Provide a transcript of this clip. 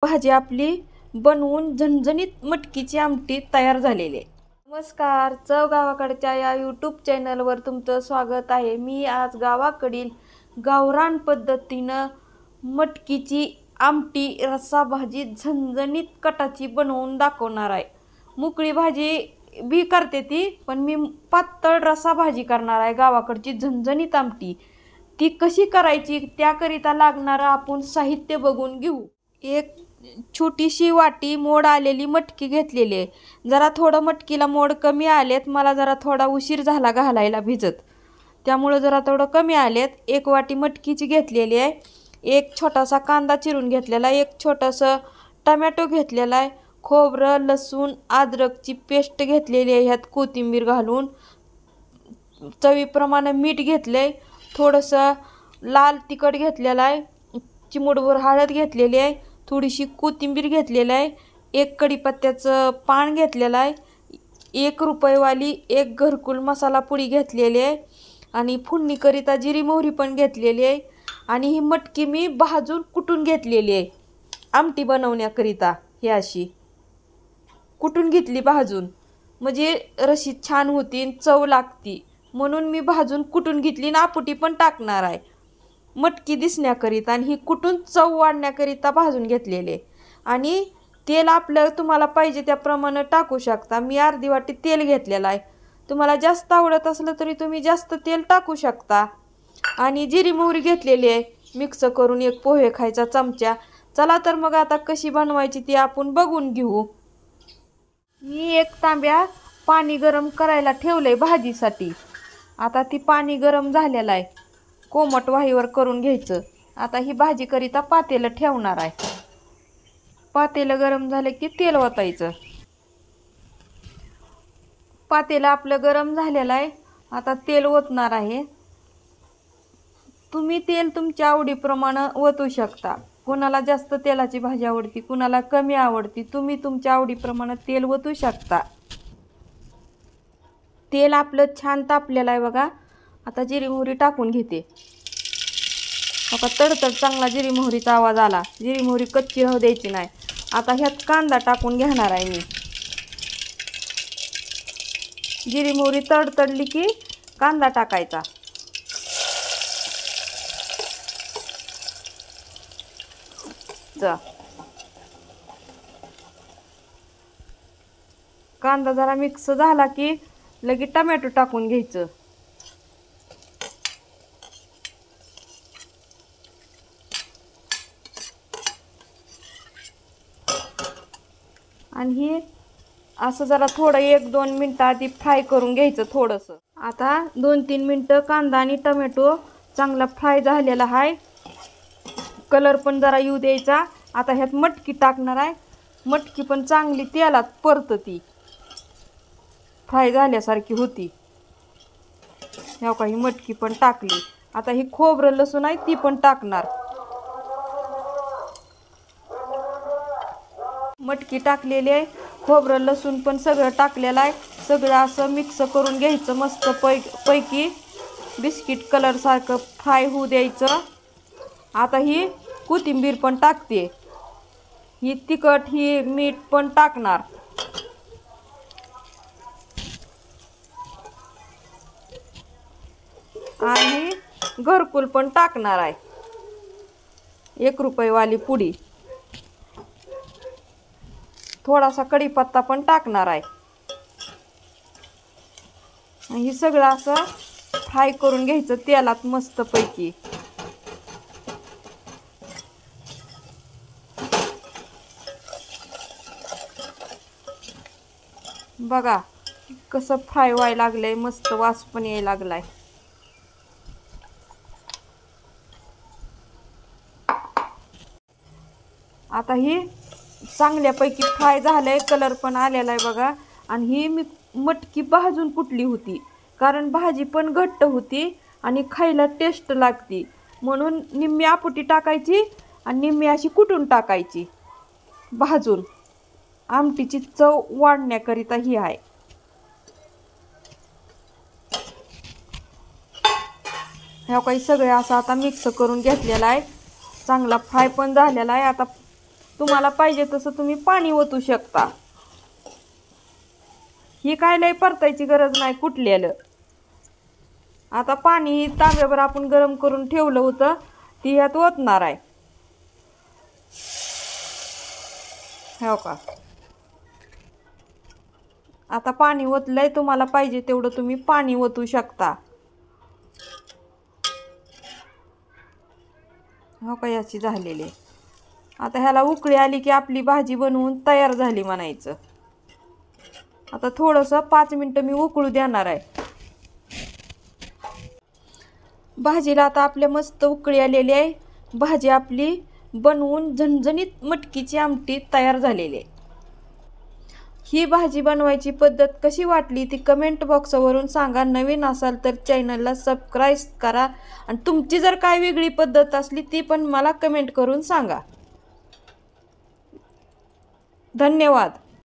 भाजी आपली बनवून झणझणीत मटकीची आमटी तयार झालेली आहे। नमस्कार, चव गावाकडच्या या यूट्यूब चॅनलवर तुमचं स्वागत आहे। मी आज गावाकडील गावरान पद्धतीनं मटकीची आमटी रस्सा भाजी झणझणीत कटाची बनवून दाखवणार आहे। मोकळी भाजी बी करते ती, पण मी पातळ रस्सा भाजी करणार आहे। गावाकडची झणझणीत आमटी ती कशी करायची त्याकरिता लागणारं आपण साहित्य बघून घेऊ। एक छोटीशी वाटी मोड आलेली मटकी घेतलेली आहे। जरा थोडं मटकीला मोड कमी आलेत, मला जरा थोडा उशीर झाला घालायला भिजत, त्यामुळे जरा थोडं कमी आलेत। एक वाटी मटकीची घेतलेली आहे। एक छोटासा कांदा चिरून घेतलेला आहे। एक छोटासा टोमॅटो घेतलेला आहे। खोबरं, लसूण, अद्रकची पेस्ट घेतलेली आहे। ह्यात कोथिंबीर घालून चवीप्रमाणे मीठ घेतलंय, थोडंसं लाल तिखट घेतलेलं आहे, चिमूटभर हळद घेतलेली आहे, थोडीशी कोथिंबीर घेतलेली आहे, एक कढीपत्त्याचं पान घेतलेलं आहे, 1 रुपयेवाली एक घरकुल मसाला पुडी घेतलेली आहे आणि फोडणीकरिता जिरी मोहरी पण घेतलेली आहे। आणि ही मटकी मी भाजून कुटून घेतलेली आहे आमटी बनवण्याकरिता। ही अशी कुटून घेतली भाजून, म्हणजे रशी छान होती, चव लागती, म्हणून मी भाजून कुटून घेतली ना आपुटी पण टाकणार आहे मटकी दिसण्याकरिता। आणि ही कुटून चव वाढण्याकरिता भाजून घेतलेले। आणि तेल आपलं तुम्हाला पाहिजे त्याप्रमाणे टाकू शकता। मी अर्धी वाटी तेल घेतलेलं आहे, तुम्हाला जास्त आवडत असलं तरी तुम्ही जास्त तेल टाकू शकता। आणि जिरी मोहरी घेतलेली आहे मिक्स करून, एक पोहे खायचा चमचा। चला तर मग आता कशी बनवायची ती आपण बघून घेऊ। मी एक तांब्या पाणी गरम करायला ठेवलंय भाजीसाठी। आता ती पाणी गरम झालेलं आहे, कोमट वाहीवर करून घ्यायचं। आता ही भाजी करिता पातेलं ठेवणार आहे। पातेलं गरम झालं की तेल ओतायचं। पातेलं आपलं गरम झालेलं आहे, आता तेल ओतणार आहे। तुम्ही तेल तुमच्या आवडीप्रमाणे ओतू शकता। कोणाला जास्त तेलाची भाजी आवडती, कोणाला कमी आवडती, तुम्ही तुमच्या आवडीप्रमाणे तेल ओतू शकता। तेल आपलं छान तापलेलं आहे बघा। आता जिरी मोहरी टाकून घेते। आता तडतड चांगला जिरी मोहरीचा आवाज आला। जिरी मोहरी कच्ची राहू द्यायची नाही। आता ह्यात कांदा टाकून घेणार आहे मी। जिरी मोहरी तडतडली की कांदा टाकायचा। कांदा जरा मिक्स झाला की लगेच टोमॅटो टाकून घ्यायचं। आणि हे असं जरा थोडं 1-2 मिनटं आधी फ्राय करून घ्यायचं थोडंसं। आता 2-3 मिनटं कांदा आणि टोमॅटो चांगला फ्राय झालेला आहे, कलर पण जरा येऊ द्यायचा। आता ह्यात मटकी टाकणार आहे। मटकी पण चांगली तेलात परतती, फ्राय झाल्यासारखी होती। ह्या काही मटकी पण टाकली। आता ही खोबरं लसूण आहे ती पण टाकणार। मटकी टाकलेली आहे, खोबरं लसूण पण सगळं टाकलेलं आहे। सगळं असं मिक्स करून घ्यायचं मस्त पैकी, बिस्किट कलर सारखं फ्राय होऊ द्यायचं। आता ही कोथिंबीर पण टाकते, ही तिखट ही मीठ पण टाकणार। आणि घरकुल पण टाकणार आहे, 1 रुपयेवाली पुडी, थोडासा कढीपत्ता पण टाकणार आहे। हे सगळं असं फ्राय करून घ्यायचं तेलात मस्त पैकी। बघा कसं फ्राय व्हायला लागलंय, मस्त वास पण यायला लागलाय। आता ही चांगल्यापैकी फ्राय झालंय, कलर पण आलेला आहे बघा। आणि ही मी मटकी भाजून कुटली होती, कारण भाजी पण घट्ट होती आणि खायला टेस्ट लागती, म्हणून निम्मी आपुटी टाकायची आणि निम्मी अशी कुटून टाकायची भाजून। आमटीची चव वाढण्याकरिता ही आहे। ह्या काही सगळे असं आता मिक्स करून घेतलेला आहे, चांगला फ्राय पण झालेला आहे। आता तुम्हाला पाहिजे तसं तुम्ही पाणी ओतू शकता. ही काय लय परतायची गरज नाही कुटलेलं. आता पाणी तांब्यावर आपण गरम करून ठेवलं होतं ती ह्यात ओतणार आहे. हो का, आता पाणी ओतलंय. तुम्हाला पाहिजे तेवढं तुम्ही पाणी ओतू शकता. हो का, याची झालेली. आता ह्याला उकळी आली की आपली भाजी बनवून तयार झाली म्हणायचं. आता थोडंसं 5 मिनटं मी उकळू देणार आहे. भाजीला आता आपल्या मस्त उकळी आलेली आहे. भाजी आपली बनवून झणझणीत मटकीची आमटी तयार झालेली आहे. ही भाजी बनवायची पद्धत कशी वाटली ती कमेंट बॉक्सवरून सांगा. नवीन असाल तर चॅनलला सबस्क्राईब करा आणि तुमची जर काय वेगळी पद्धत असली ती पण मला कमेंट करून सांगा. धन्यवाद.